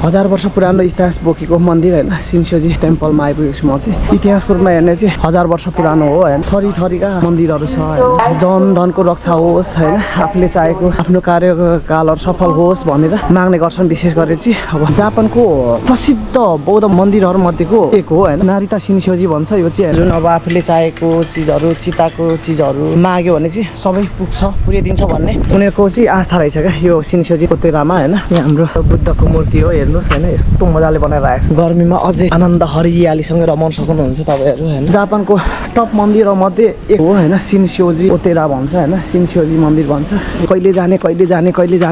1000 वर्ष पुरानो इतिहास बोकेको मन्दिर हैन सिन्स्योजी टेम्पलमा आइपुगेको छु म चाहिँ। इतिहासको रूपमा हेर्ने चाहिँ 1000 वर्ष पुरानो हो हैन। थरी थरीका मन्दिरहरू छ हैन। जनधनको रक्षा होस् हैन, आफूले चाहेको आफ्नो कार्यकालहरू सफल होस् भनेर माग्ने गर्छन्। विशेष गरी चाहिँ अब जापानको प्रसिद्ध बौद्ध मन्दिरहरू मध्येको एक हो हैन। नारिता सिन्स्योजी भन्छ यो चाहिँ। जुन अब आफूले चाहेको चिजहरू, चिताको चिजहरू माग्यो भने चाहिँ सबै पुग्छ, पुर्याइदिन्छ भन्ने उनीहरूको चाहिँ आस्था रहेछ क्या यो सिन्स्योजी पोतेरामा हैन। यहाँ हाम्रो बुद्धको मूर्ति हो, हेर्नुहोस् हैन, यस्तो मजाले बनाइरहेको छ। गर्मीमा अझै आनन्द हरियालीसँग रमाउन सक्नुहुन्छ तपाईँहरू हैन। जापानको टप मन्दिरमध्ये एक हो हैन, सिन्स्योजी पोतेरा भन्छ हैन, सिन्स्योजी मन्दिर भन्छ। कहिले जाने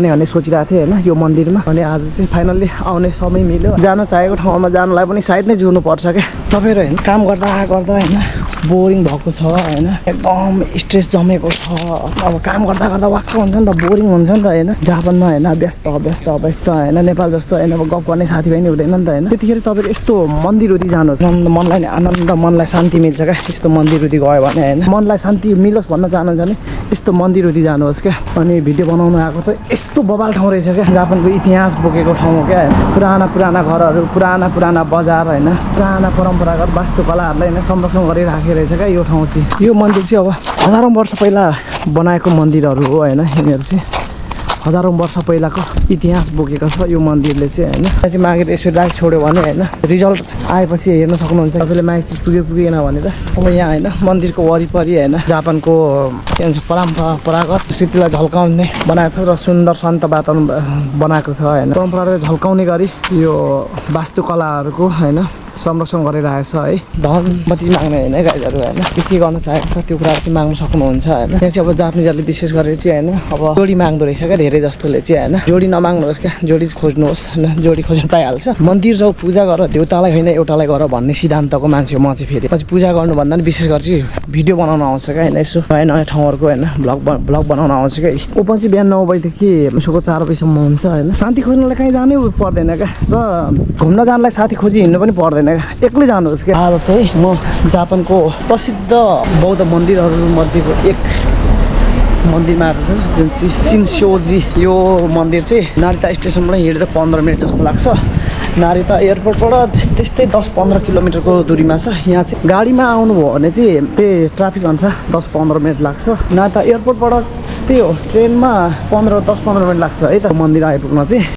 भन्ने सोचिरहेको थिएँ हैन यो मन्दिरमा। अनि आज चाहिँ फाइनल्ली आउने समय मिल्यो। जान चाहेको ठाउँमा जानलाई पनि सायद नै जुर्नु पर्छ क्या तपाईँहरू हैन। काम गर्दा गर्दा हैन बोरिङ भएको छ हैन, एकदम स्ट्रेस जमेको छ। अब काम गर्दा गर्दा वाक्क हुन्छ नि त, बोरिङ हुन्छ नि त हैन। जापानमा हैन व्यस्त हैन, नेपाल जस्तो हैन अब गफ गर्ने साथीभाइ नि हुँदैन नि त हैन। त्यतिखेर तपाईँहरू यस्तो मन्दिरहरू जानुहोस्, मनलाई आनन्द, मनलाई शान्ति मिल्छ क्या यस्तो मन्दिरहरू गयो भने हैन। मनलाई शान्ति मिलोस् भन्न चाहनुहुन्छ भने यस्तो मन्दिरहरू जानुहोस् क्या। अनि भिडियो बनाउनु आएको त यस्तो बबाल ठाउँ रहेछ क्या, जापानको इतिहास बोकेको ठाउँ हो क्या। पुराना घरहरू, पुराना बजार हैन, पुराना परम्परागत वास्तुकलाहरूलाई हैन संरक्षण गरिराखेको रहेछ क्या यो ठाउँ चाहिँ। यो मन्दिर चाहिँ अब हजारौँ वर्ष पहिला बनाएको मन्दिरहरू हो हैन। यिनीहरू चाहिँ हजारौँ वर्ष पहिलाको इतिहास बोकेको छ यो मन्दिरले चाहिँ हैन। चाहिँ मागेर यसो राख छोड्यो भने हैन रिजल्ट आएपछि हेर्न सक्नुहुन्छ तपाईँले माग चिज पुगेन भनेर। अब यहाँ हैन मन्दिरको वरिपरि हैन जापानको के भन्छ परम्परागत स्थितिलाई झल्काउने बनाएको छ र सुन्दर शान्त वातावरण बनाएको छ हैन। परम्परालाई झल्काउने गरी यो वास्तुकलाहरूको हैन संरक्षण गरिरहेको छ है। धन मात्रै माग्ने होइन गाइजहरू होइन, के गर्न चाहेको छ त्यो कुराहरू चाहिँ माग्नु सक्नुहुन्छ होइन। यहाँ चाहिँ अब जापानिजहरूले विशेष गरेर चाहिँ होइन अब जोडी माग्दो रहेछ क्या धेरै जस्तोले चाहिँ होइन। जोडी नमाग्नुहोस् क्या, जोडी खोज्नुहोस् होइन, जोडी खोज्नु पाइहाल्छ। मन्दिर जाऊ पूजा गर, देउतालाई होइन एउटालाई गर भन्ने सिद्धान्तको मान्छे हो म चाहिँ। फेरि पछि पूजा गर्नुभन्दा पनि विशेष गरी चाहिँ भिडियो बनाउन आउँछ क्या होइन, यसो नयाँ नयाँ ठाउँहरूको होइन भ्लग बनाउन आउँछ क्या। ऊ चाहिँ बिहान 9 बजीदेखि उसको 4 बजीसम्म हुन्छ होइन। शान्ति खोज्नलाई कहीँ जानै पर्दैन क्या, र घुम्न जानलाई साथी खोजी हिँड्नु पनि पर्दैन। एक्लै जानुहोस् क्या। आज चाहिँ म जापानको प्रसिद्ध बौद्ध मन्दिरहरूमध्येको एक मन्दिरमा आएको छ जुन चाहिँ सिन्स्योजी। यो मन्दिर चाहिँ नारिता स्टेसनबाट हिँडेर 15 मिनट जस्तो लाग्छ। नारिता एयरपोर्टबाट त्यस्तै 10-15 किलोमिटरको दुरीमा छ। यहाँ चाहिँ गाडीमा आउनुभयो भने चाहिँ त्यही ट्राफिक अनुसार 10-15 मिनट लाग्छ। नारिता एयरपोर्टबाट त्यही हो ट्रेनमा 10-15 मिनट लाग्छ है त मन्दिर आइपुग्न चाहिँ।